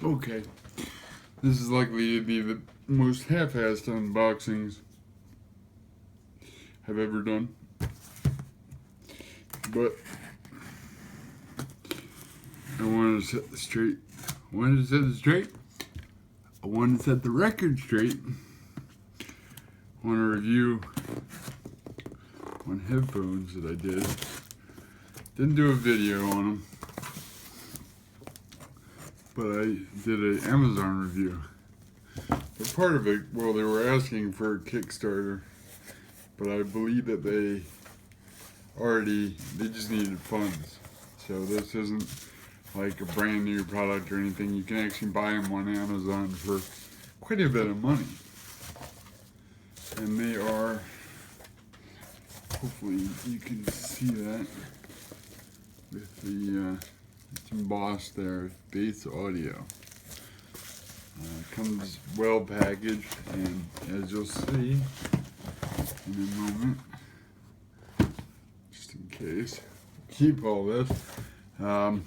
Okay, this is likely to be the most half-assed unboxings I've ever done, but I wanted to set this straight. I wanted to set the record straight. I want to review on headphones that I did. Didn't do a video on them, but I did an Amazon review. But part of it, well, they were asking for a Kickstarter, but I believe that they just needed funds. So this isn't like a brand new product or anything. You can actually buy them on Amazon for quite a bit of money. And they are, hopefully you can see that with the, it's embossed there, Bass Audio. Comes well packaged, and as you'll see in a moment, just in case, keep all this. Oh,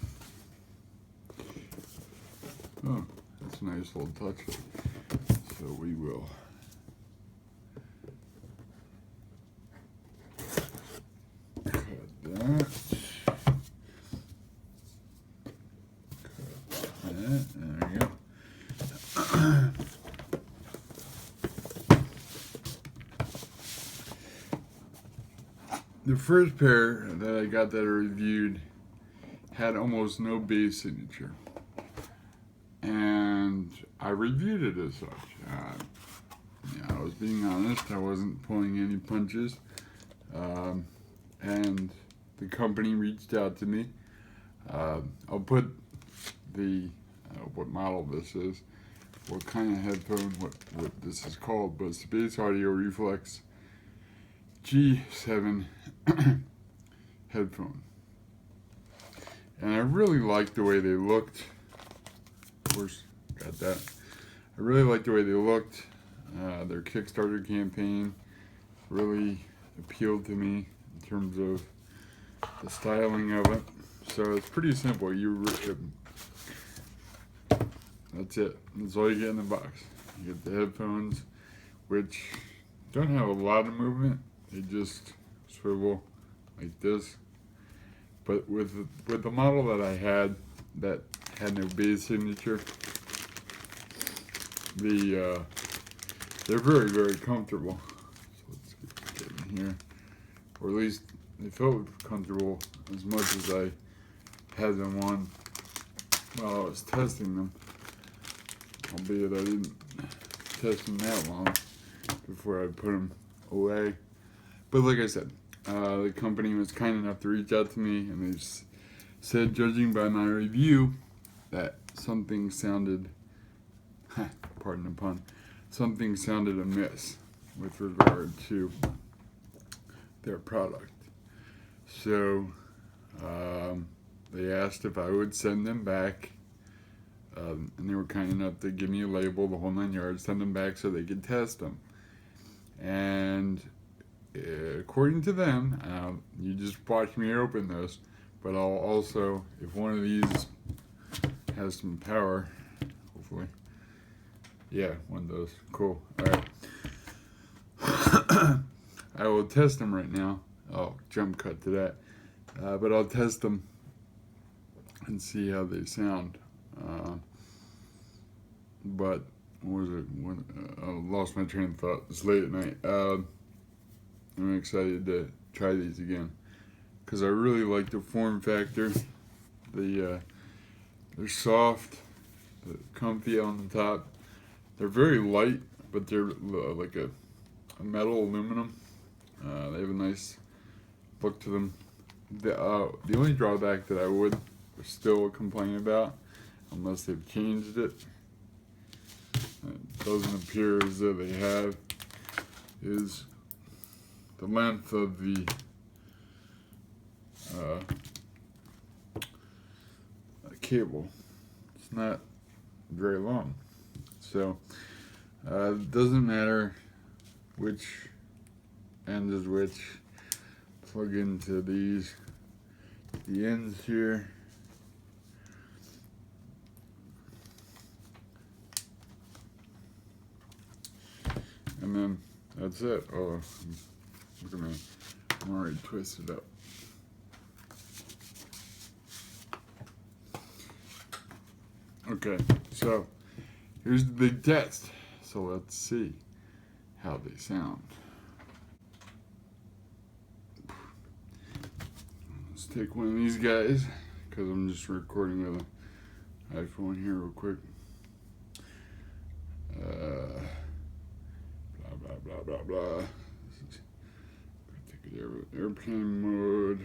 that's a nice little touch. So we will cut that. There we go. The first pair that I got that I reviewed had almost no bass signature, and I reviewed it as such. I was being honest, I wasn't pulling any punches, and the company reached out to me. I'll put the what model this is, what kind of headphone, what this is called, but it's the Bass Audio Reflex G7 headphone. And I really liked the way they looked. Of course, got that. I really liked the way they looked. Their Kickstarter campaign really appealed to me in terms of the styling of it. So it's pretty simple. That's it. That's all you get in the box. You get the headphones, which don't have a lot of movement. They just swivel like this. But with the model that I had that had no bass signature, they're very, very comfortable. So let's get in here, or at least they felt comfortable as much as I had them on while I was testing them. Albeit I didn't test them that long before I put them away. But like I said, the company was kind enough to reach out to me, and they said, judging by my review, that something sounded, pardon the pun, something sounded amiss with regard to their product. So they asked if I would send them back, and they were kind enough to give me a label, the whole 9 yards, send them back so they could test them. And according to them, you just watch me open this, but I'll also, if one of these has some power, hopefully, yeah, one does, cool, alright. I will test them right now. I'll jump cut to that, but I'll test them and see how they sound. But what was it? I lost my train of thought. It's late at night. I'm excited to try these again because I really like the form factor. They're soft, they're comfy on the top. They're very light, but they're like a metal aluminum. They have a nice look to them. The only drawback that I would still complain about, unless they've changed it, it doesn't appear as though they have, is the length of the cable. It's not very long, so it doesn't matter which end is which. Plug into the ends here. And then that's it. Oh, look at me. I'm already twisted up. Okay, so here's the big test. So let's see how they sound. Let's take one of these guys, because I'm just recording with an iPhone here real quick. Blah, blah, blah, blah, blah. This is, take it airplane mode.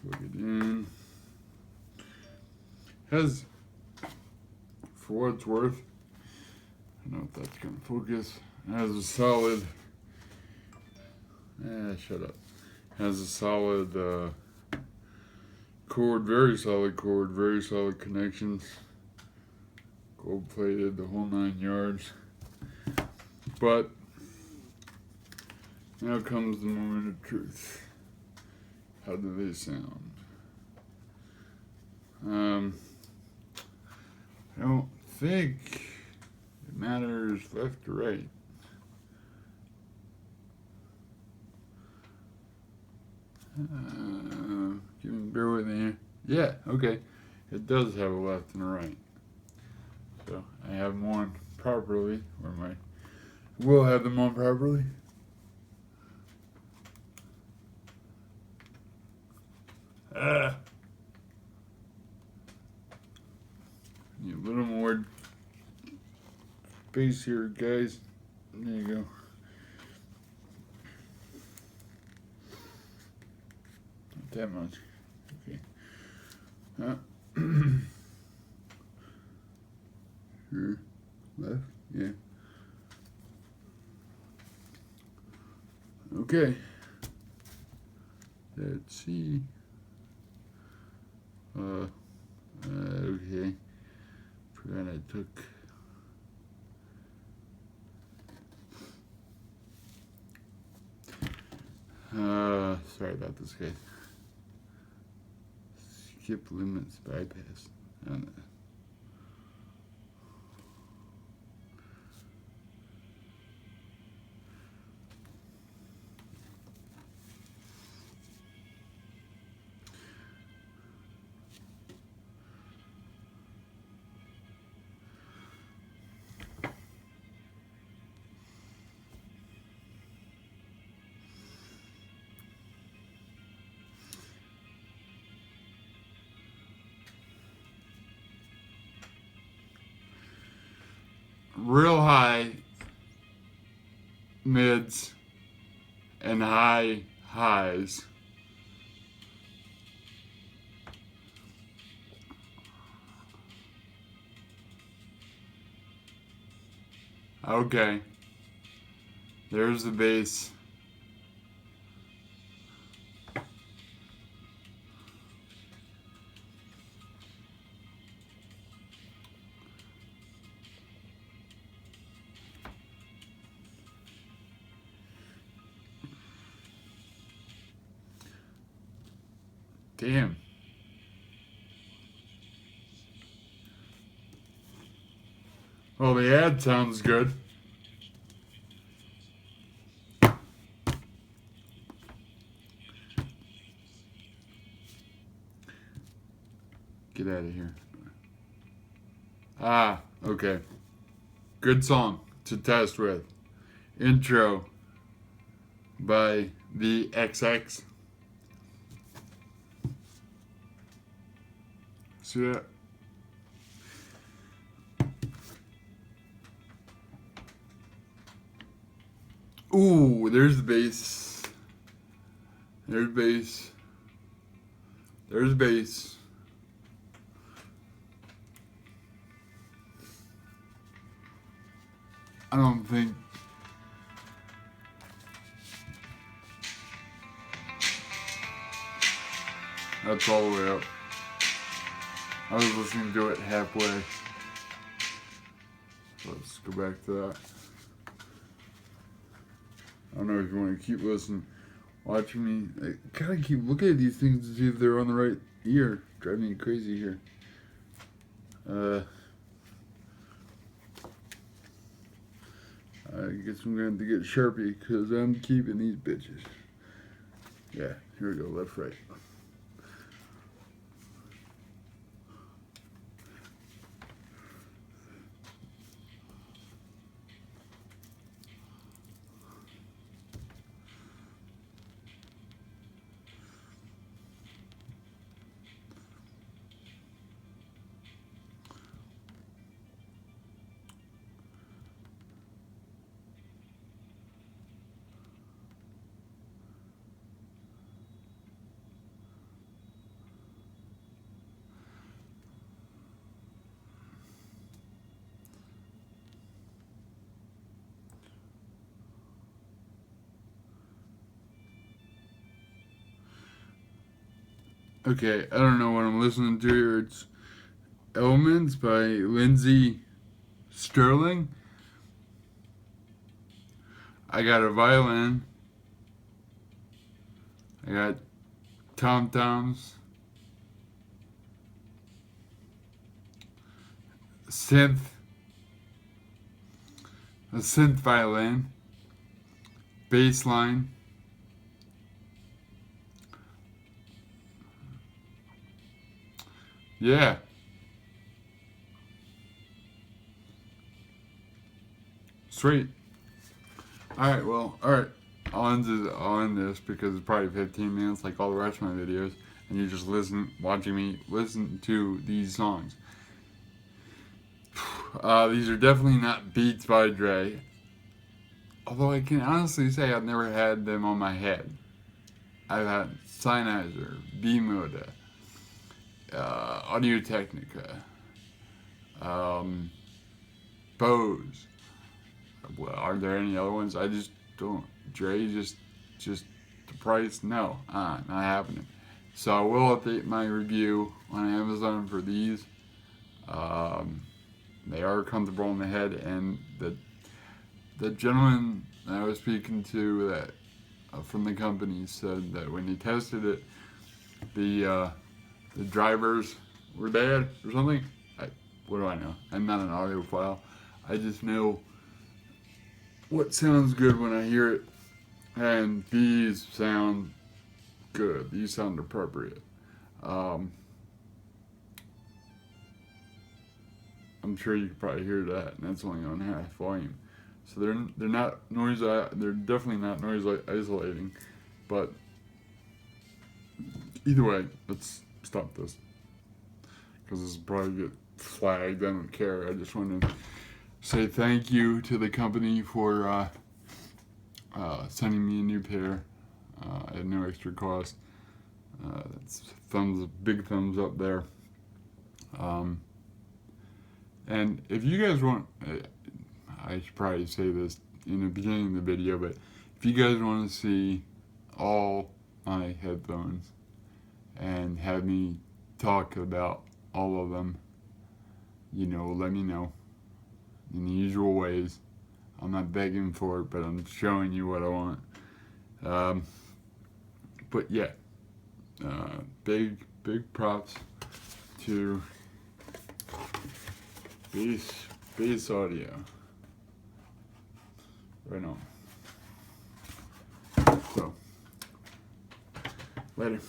Plug it in. Has, for what it's worth, I don't know if that's gonna focus. It has a solid. Shut up. Has a solid cord, very solid connections. Gold plated, the whole 9 yards. But now comes the moment of truth. How do they sound? I don't think it matters left or right. Bear with me here. Yeah, okay. It does have a left and a right. So I have them on properly. Where am I? Will have them on properly. Need a little more space here, guys. There you go. Not that much. Okay. Here, left, yeah. Okay. Let's see. Okay. Forgot I took. Sorry about this, guys. Skip limits bypass. I don't know. Real high mids and high highs. Okay. There's the bass. Damn. Well, the ad sounds good. Get out of here. Ah, okay. Good song to test with. Intro by the XX. See that? Ooh, there's the bass. There's bass. There's bass. I don't think that's all the way up. I was listening to it halfway. Let's go back to that. I don't know if you want to keep listening watching me. I gotta keep looking at these things to see if they're on the right ear. Driving me crazy here. I guess I'm gonna have to get Sharpie because I'm keeping these bitches. Yeah, here we go, left, right. Okay, I don't know what I'm listening to here. It's Elements by Lindsay Sterling. I got a violin. I got tom-toms. A synth violin. Bass line. Yeah. Sweet. Alright, well, alright. I'll end this because it's probably 15 minutes like all the rest of my videos. And you're just watching me listen to these songs. These are definitely not Beats by Dre. Although I can honestly say I've never had them on my head. I've had Sennheiser, B-Moda, Audio Technica, Bose. Well, are there any other ones? I just don't. Dre, just the price? No, not happening. So I will update my review on Amazon for these. They are comfortable in the head, and the gentleman I was speaking to that from the company said that when he tested it, the drivers were bad or something. What do I know? I'm not an audiophile. I just know what sounds good when I hear it, and these sound good. These sound appropriate. I'm sure you can probably hear that, and that's only on half volume. So they're not noise. They're definitely not noise isolating, but either way, let's stop this because this will probably get flagged. I don't care. I just want to say thank you to the company for sending me a new pair at no extra cost. That's big thumbs up there. And if you guys want, I should probably say this in the beginning of the video, but if you guys want to see all my headphones and have me talk about all of them, let me know in the usual ways. I'm not begging for it, but I'm showing you what I want. But yeah, big props to Bass Audio. Right on. So, later.